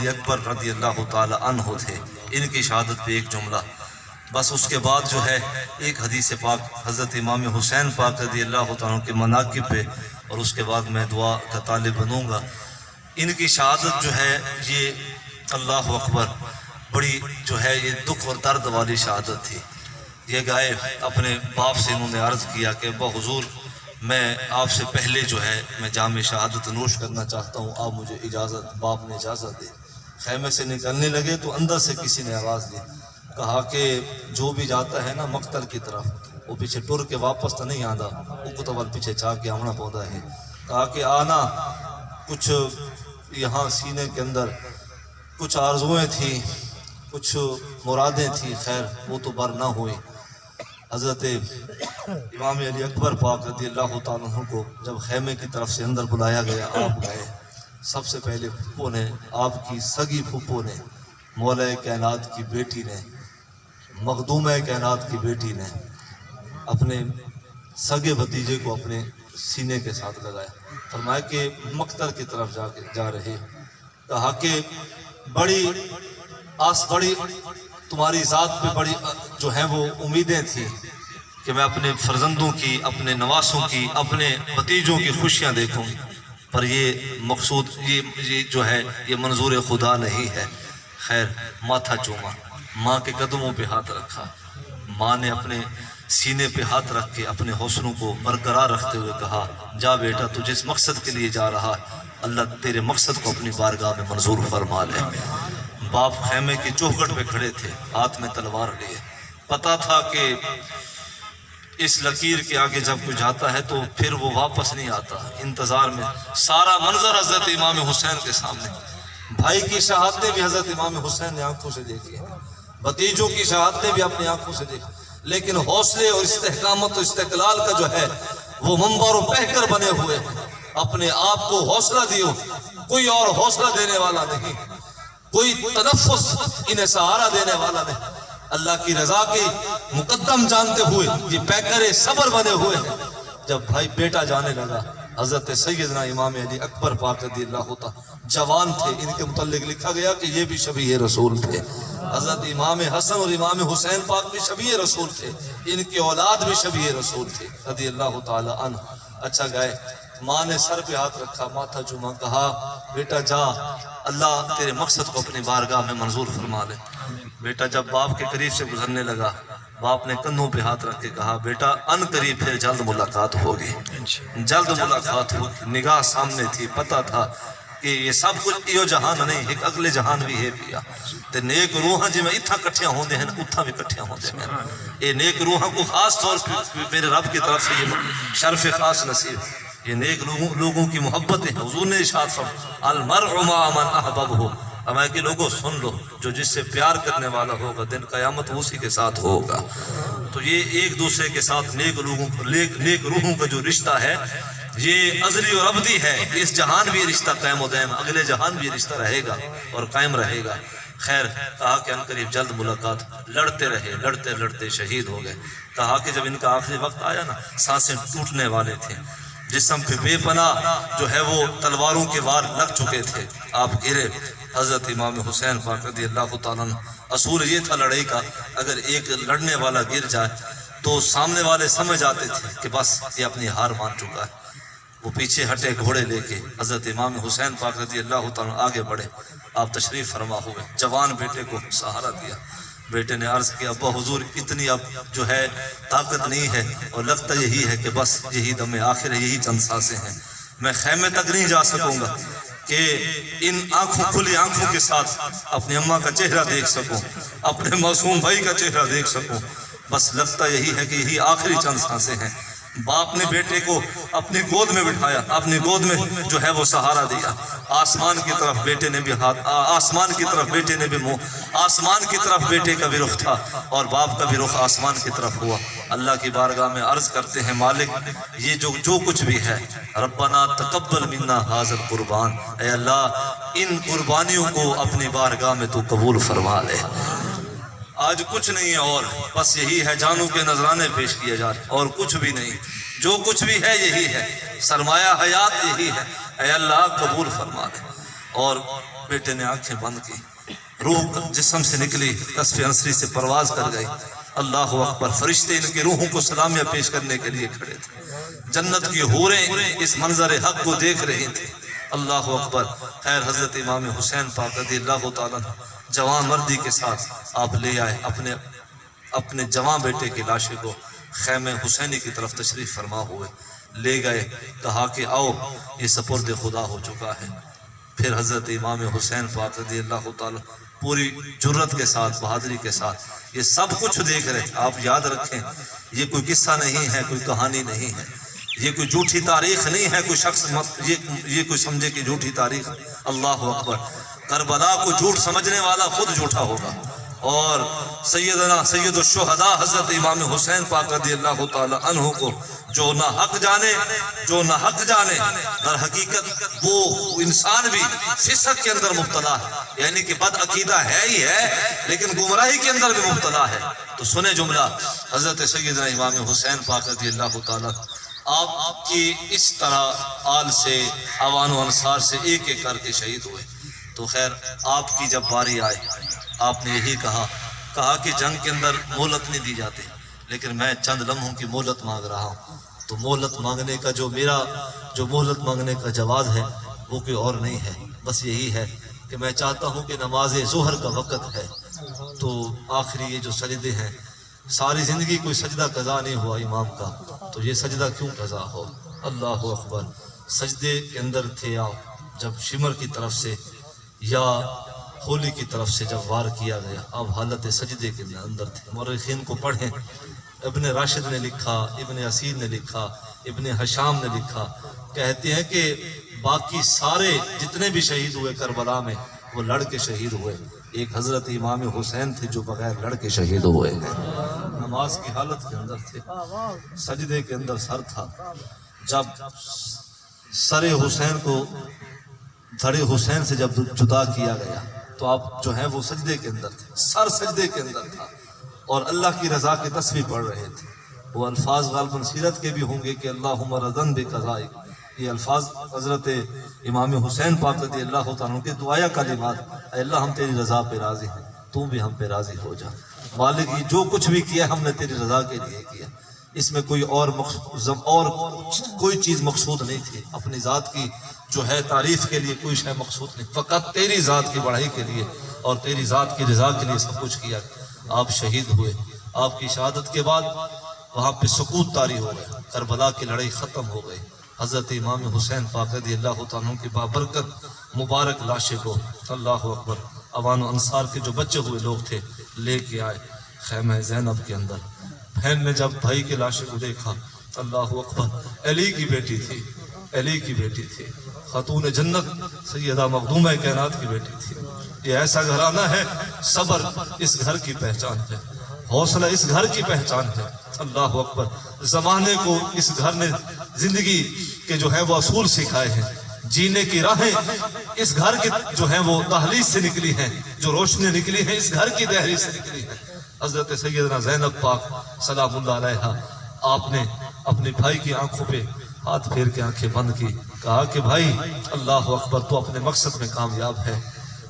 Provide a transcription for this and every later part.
علی اکبر رضی اللہ تعالی عنہ تھے، ان کی شہادت پہ ایک جملہ، بس اس کے بعد جو ہے ایک حدیث پاک حضرت امام حسین پاک رضی اللہ تعالیٰ کے مناقب پہ، اور اس کے بعد میں دعا کا طالب بنوں گا۔ ان کی شہادت جو ہے یہ اللہ اکبر بڑی جو ہے یہ دکھ اور درد والی شہادت تھی۔ یہ گائے اپنے باپ سے انہوں نے عرض کیا کہ ابا حضور میں آپ سے پہلے جو ہے میں جام شہادت نوش کرنا چاہتا ہوں، آپ مجھے اجازت، باپ نے اجازت دی۔ خیمے سے نکلنے لگے تو اندر سے کسی نے آواز دی، کہا کہ جو بھی جاتا ہے نا مقتل کی طرف وہ پیچھے ٹر کے واپس تو نہیں آتا، وہ کتوال پیچھے چاہ کے آنا پودا ہے۔ کہا کہ آنا، کچھ یہاں سینے کے اندر کچھ آرزویں تھیں، کچھ مرادیں تھیں، خیر وہ تو بر نہ ہوئی۔ حضرت امام علی اکبر پاک رضی اللہ تعالیٰ عنہ کو جب خیمے کی طرف سے اندر بلایا گیا، آپ گئے۔ سب سے پہلے پھپھو نے، آپ کی سگی پھپھو نے، مولا کائنات کی بیٹی نے، مخدوم کائنات کی بیٹی نے اپنے سگے بھتیجے کو اپنے سینے کے ساتھ لگایا، فرمایا کہ مقتل کی طرف جا رہے۔ کہا کہ بڑی تمہاری ذات پہ بڑی جو ہیں وہ امیدیں تھیں کہ میں اپنے فرزندوں کی، اپنے نواسوں کی، اپنے بھتیجوں کی خوشیاں دیکھوں، پر یہ مقصود یہ جو ہے یہ منظور خدا نہیں ہے۔ خیر ماتھا چوما، ماں کے قدموں پہ ہاتھ رکھا، ماں نے اپنے سینے پہ ہاتھ رکھ کے اپنے حوصلوں کو برقرار رکھتے ہوئے کہا، جا بیٹا تو جس مقصد کے لیے جا رہا اللہ تیرے مقصد کو اپنی بارگاہ میں منظور فرما لے۔ باپ خیمے کی چوکھٹ پہ کھڑے تھے، ہاتھ میں تلوار لیے، پتا تھا کہ اس لکیر کے آگے جب کوئی جاتا ہے تو پھر وہ واپس نہیں آتا۔ انتظار میں سارا منظر حضرت امام حسین کے سامنے، بھائی کی شہادتیں بھی حضرت امام حسین نے آنکھوں سے دیکھی، بھتیجوں کی شہادتیں بھی اپنی آنکھوں سے دیکھی، لیکن حوصلے اور استحکامت و استقلال کا جو ہے وہ منبر و پیکر بنے ہوئے، اپنے آپ کو حوصلہ دیو، کوئی اور حوصلہ دینے والا نہیں، کوئی تنفس انہیں سہارا دینے والا نہیں، اللہ کی رضا کے مقدم جانتے ہوئے یہ پیکر صبر بنے ہوئے ہیں۔ جب بھائی بیٹا جانے لگا، حضرت سیدنا امام علی اکبر پاک رضی اللہ تعالیٰ جوان تھے، ان کے متعلق لکھا گیا کہ یہ بھی شبیہ رسول تھے۔ حضرت امام حسن اور امام حسین پاک بھی شبیہ رسول تھے، ان کی اولاد بھی شبیہ رسول تھے رضی اللہ تعالیٰ عنہ۔ اچھا گئے، ماں نے سر پہ ہاتھ رکھا، ماتھا چوما، کہا بیٹا جا، اللہ تیرے مقصد کو اپنی بارگاہ میں منظور فرما لے۔ بیٹا جب باپ کے قریب سے گزرنے لگا، باپ نے کندھوں پہ ہاتھ رکھ کے کہا، بیٹا ان قریب پھر جلد ملاقات ہوگی، جلد ملاقات ہوگی۔ نگاہ سامنے تھی، پتا تھا کہ یہ سب کچھ ایو جہان نہیں، ایک اگلے جہان بھی ہے پیا تے نیک روحاں جی میں اتھا کٹھیاں ہوندے ہیں اتھا بھی کٹھیاں ہوندے ہیں۔ یہ نیک روحاں کو خاص طور پر میرے رب کی طرف سے یہ شرف خاص نصیب، یہ نیک لوگوں کی محبت ہے۔ حضور نے ارشاد فرمایا المرء مع من احببہ، ہمیں کہ لوگوں سن لو، جو جس سے پیار کرنے والا ہوگا دن قیامت اسی کے ساتھ ہوگا۔ تو یہ ایک دوسرے کے ساتھ نیک روحوں کا جو رشتہ ہے یہ ازلی اور ابدی ہے، اس جہان بھی رشتہ قائم و دائم، اگلے جہان بھی رشتہ رہے گا اور قائم رہے گا۔ خیر کہا کہ ان قریب جلد ملاقات، لڑتے رہے، لڑتے لڑتے شہید ہو گئے۔ کہا کہ جب ان کا آخری وقت آیا نا، سانسیں ٹوٹنے والے تھے، جسم پہ بے پناہ جو ہے وہ تلواروں کے وار لگ چکے تھے، آپ گرے۔ حضرت امام حسین پاک رضی اللہ تعالیٰ عنہ، اصول یہ تھا لڑائی کا، اگر ایک لڑنے والا گر جائے تو سامنے والے سمجھ آتے تھے کہ بس یہ اپنی ہار مان چکا ہے۔ وہ پیچھے ہٹے گھوڑے لے کے، حضرت امام حسین پاک رضی اللہ تعالیٰ آگے بڑھے، آپ تشریف فرما ہوئے، جوان بیٹے کو سہارا دیا۔ بیٹے نے عرض کیا ابا حضور اتنی اب جو ہے طاقت نہیں ہے، اور لگتا یہی ہے کہ بس یہی دم آخر ہے، یہی چند سانسیں ہیں، میں خیمے تک نہیں جا سکوں گا کہ ان کھلی آنکھوں کے ساتھ اپنی اماں کا چہرہ دیکھ سکوں، اپنے معصوم بھائی کا چہرہ دیکھ سکوں، بس لگتا یہی ہے کہ یہی آخری چند سانسیں ہیں۔ باپ نے بیٹے کو اپنی گود میں بٹھایا، اپنی گود میں جو ہے وہ سہارا دیا، آسمان کی طرف بیٹے نے بھی ہاتھ، آسمان کی طرف بیٹے نے بھی منہ، آسمان کی طرف بیٹے کا بھی رخ تھا اور باپ کا بھی رخ آسمان کی طرف ہوا۔ اللہ کی بارگاہ میں عرض کرتے ہیں مالک یہ جو کچھ بھی ہے، ربنا تقبل منا ھذا القربان، اے اللہ ان قربانیوں کو اپنی بارگاہ میں تو قبول فرما لے۔ آج کچھ نہیں ہے اور بس یہی ہے، جانوں کے نذرانے پیش کیے جا رہے اور کچھ بھی نہیں، جو کچھ بھی ہے یہی ہے، سرمایہ حیات یہی ہے، اے اللہ قبول فرما دے۔ اور بیٹے نے آنکھیں بند کی، روح جسم سے نکلی، قصف انصری سے پرواز کر گئی۔ اللہ اکبر، فرشتے ان کی روحوں کو سلامیاں پیش کرنے کے لیے کھڑے تھے، جنت کی حوریں اس منظر حق کو دیکھ رہی تھی۔ اللہ اکبر۔ خیر حضرت امام حسین پاک رضی اللہ تعالیٰ جوان مردی کے ساتھ آپ لے آئے اپنے جوان بیٹے کی لاشیں کو خیمہ حسینی کی طرف تشریف فرما ہوئے، لے گئے، کہا کہ آؤ یہ سپرد خدا ہو چکا ہے۔ پھر حضرت امام حسین پاک رضی اللہ تعالیٰ پوری جرت کے ساتھ، بہادری کے ساتھ یہ سب کچھ دیکھ رہے۔ آپ یاد رکھیں، یہ کوئی قصہ نہیں ہے، کوئی کہانی نہیں ہے، یہ کوئی جھوٹی تاریخ نہیں ہے، کوئی شخص یہ کوئی سمجھے کہ جھوٹی تاریخ۔ اللہ اکبر۔ کربلا کو جھوٹ سمجھنے والا خود جھوٹا ہوگا، اور سیدنا سید الشہداء حضرت امام حسین پاک رضی اللہ تعالی عنہ کو جو نہ حق جانے در حقیقت وہ انسان بھی فسق کے اندر مبتلا ہے، یعنی کہ بد عقیدہ ہے ہی ہے لیکن گمراہی کے اندر بھی مبتلا ہے۔ تو سنیں جملہ، حضرت سیدنا امام حسین پاک رضی اللہ تعالی آپ کی اس طرح آل سے، اوان و انصار سے ایک ایک کر کے شہید ہوئے۔ تو خیر آپ کی جب باری آئے، آپ نے یہی کہا کہ جنگ کے اندر مہلت نہیں دی جاتی، لیکن میں چند لمحوں کی مہلت مانگ رہا ہوں۔ تو مہلت مانگنے کا جو مہلت مانگنے کا جواز ہے وہ کوئی اور نہیں ہے، بس یہی ہے کہ میں چاہتا ہوں کہ نماز ظہر کا وقت ہے، تو آخری یہ جو سجدے ہیں، ساری زندگی کوئی سجدہ قضا نہیں ہوا امام کا، تو یہ سجدہ کیوں قضا ہو؟ اللہ اکبر۔ سجدے کے اندر تھے آپ جب شمر کی طرف سے یا ہولی کی طرف سے جب وار کیا گیا، آپ حالت سجدے کے اندر تھے۔ مورخین کو پڑھیں، ابن راشد نے لکھا، ابن اسیر نے لکھا، ابن حشام نے لکھا، کہتے ہیں کہ باقی سارے جتنے بھی شہید ہوئے کربلا میں وہ لڑ کے شہید ہوئے، ایک حضرت امام حسین تھے جو بغیر لڑ کے شہید ہوئے ہیں۔ نماز کی حالت کے اندر تھے، سجدے کے اندر سر تھا، جب سر حسین کو دھڑے حسین سے جب جدا کیا گیا تو آپ جو ہیں وہ سجدے کے اندر تھے، سر سجدے کے اندر تھا، اور اللہ کی رضا کے تسبیح پڑھ رہے تھے۔ وہ الفاظ غالباً سیرت کے بھی ہوں گے کہ اللہم رضن بقضائک، یہ الفاظ حضرت امام حسین پاک رضی اللہ تعالیٰ کے دعایا کلمات، اے اللہ ہم تیری رضا پہ راضی ہیں، تو بھی ہم پہ راضی ہو جا مالک، یہ جو کچھ بھی کیا ہم نے تیری رضا کے لیے کیا، اس میں کوئی اور کوئی چیز مقصود نہیں تھی، اپنی ذات کی جو ہے تعریف کے لیے کوئی شے مقصود نہیں، فقط تیری ذات کی بڑائی کے لیے اور تیری ذات کی رضا کے لیے سب کچھ کیا۔ آپ شہید ہوئے، آپ کی شہادت کے بعد وہاں پہ سکوت طاری ہو گئے، کربلا کی لڑائی ختم ہو گئی۔ حضرت امام حسین پاک رضی اللہ تعالیٰ کی بابرکت مبارک لاشے کو، اللہ اکبر، اوان و انصار کے جو بچے ہوئے لوگ تھے لے کے آئے خیمہ زینب کے اندر۔ بہن نے جب بھائی کے لاشے کو دیکھا، اللہ اکبر، علی کی بیٹی تھی، خاتون جنت سیدہ مخدومہ کائنات کی بیٹی تھی۔ یہ ایسا گھرانہ ہے، صبر اس گھر کی پہچان ہے، حوصلہ اس گھر کی پہچان ہے۔ اللہ اکبر۔ زمانے کو اس گھر نے زندگی کے جو ہے وہ اصول سکھائے ہیں، جینے کی راہیں اس گھر کے جو ہیں وہ دہلیز سے نکلی ہیں، جو روشنی نکلی ہیں اس گھر کی دہلیز سے نکلی ہیں۔ حضرت سیدنا زینب پاک سلام اللہ علیہا، آپ نے اپنے بھائی کی آنکھوں پہ ہاتھ پھیر کے آنکھیں بند کی، کہا کہ بھائی اللہ اکبر، تو اپنے مقصد میں کامیاب ہے،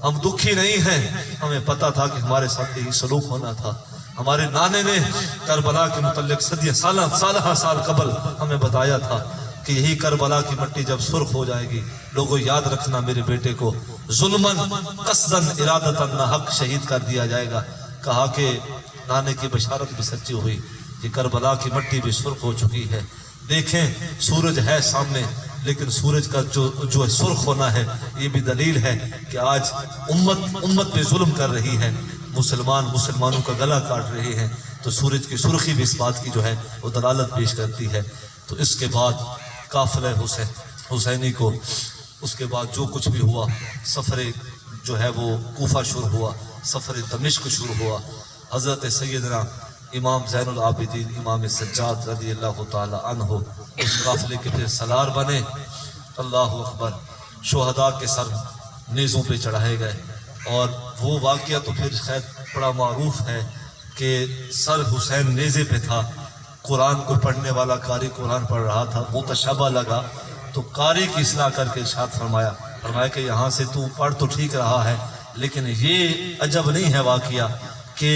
ہم دکھی نہیں ہیں، ہمیں پتا تھا کہ ہمارے ساتھ یہی سلوک ہونا تھا۔ ہمارے نانے نے کربلا کے متعلق سالہ سال قبل ہمیں بتایا تھا کہ یہی کربلا کی مٹی جب سرخ ہو جائے گی، لوگوں یاد رکھنا میرے بیٹے کو ظلماً قصداً ارادتاً ناحق شہید کر دیا جائے گا۔ کہا کہ نانے کی بشارت بھی سچی ہوئی کہ کربلا کی مٹی بھی سرخ ہو چکی ہے۔ دیکھیں سورج ہے سامنے، لیکن سورج کا جو سرخ ہونا ہے یہ بھی دلیل ہے کہ آج امت پہ ظلم کر رہی ہے، مسلمانوں کا گلا کاٹ رہے ہیں، تو سورج کی سرخی بھی اس بات کی جو ہے وہ دلالت پیش کرتی ہے۔ تو اس کے بعد قافلہ حسینی کو، اس کے بعد جو کچھ بھی ہوا، سفر جو ہے وہ کوفہ شروع ہوا، سفر دمشق شروع ہوا۔ حضرت سیدنا امام زین العابدین امام سجاد رضی اللہ تعالی عنہ اس قافلے کے پھر سالار بنے۔ اللہ اکبر۔ شہداء کے سر نیزوں پہ چڑھائے گئے، اور وہ واقعہ تو پھر خیر بڑا معروف ہے کہ سر حسین نیزے پہ تھا، قرآن کو پڑھنے والا قاری قرآن پڑھ رہا تھا، متشابہ لگا تو قاری کی اصلاح کر کے ارشاد فرمایا فرمایا کہ یہاں سے تو پڑھ تو ٹھیک رہا ہے، لیکن یہ عجب نہیں ہے واقعہ کہ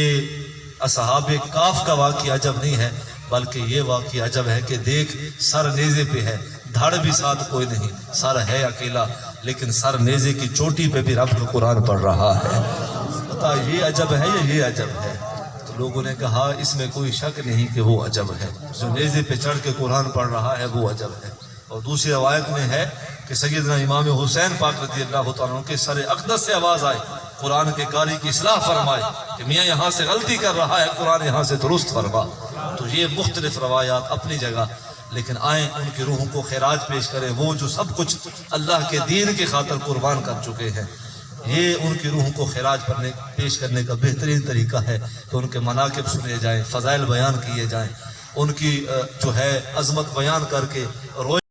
اصحاب کاف کا واقعہ عجب نہیں ہے، بلکہ یہ واقعہ عجب ہے کہ دیکھ سر نیزے پہ ہے، دھڑ بھی ساتھ کوئی نہیں، سر ہے اکیلا، لیکن سر نیزے کی چوٹی پہ بھی رب کا قرآن پڑھ رہا ہے۔ بتا یہ عجب ہے یا یہ عجب ہے؟ تو لوگوں نے کہا اس میں کوئی شک نہیں کہ وہ عجب ہے، جو نیزے پہ چڑھ کے قرآن پڑھ رہا ہے وہ عجب ہے۔ اور دوسری روایت میں ہے کہ سیدنا امام حسین پاک رضی اللہ تعالیٰ عنہ کے سر اقدس سے آواز آئی، قرآن کے قاری کی اصلاح فرمائے کہ میاں یہاں سے غلطی کر رہا ہے، قرآن یہاں سے درست فرما۔ تو یہ مختلف روایات اپنی جگہ، لیکن آئیں ان کی روحوں کو خراج پیش کریں، وہ جو سب کچھ اللہ کے دین کی خاطر قربان کر چکے ہیں۔ یہ ان کی روحوں کو خراج پیش کرنے کا بہترین طریقہ ہے کہ ان کے مناقب سنے جائیں، فضائل بیان کیے جائیں، ان کی جو ہے عظمت بیان کر کے روز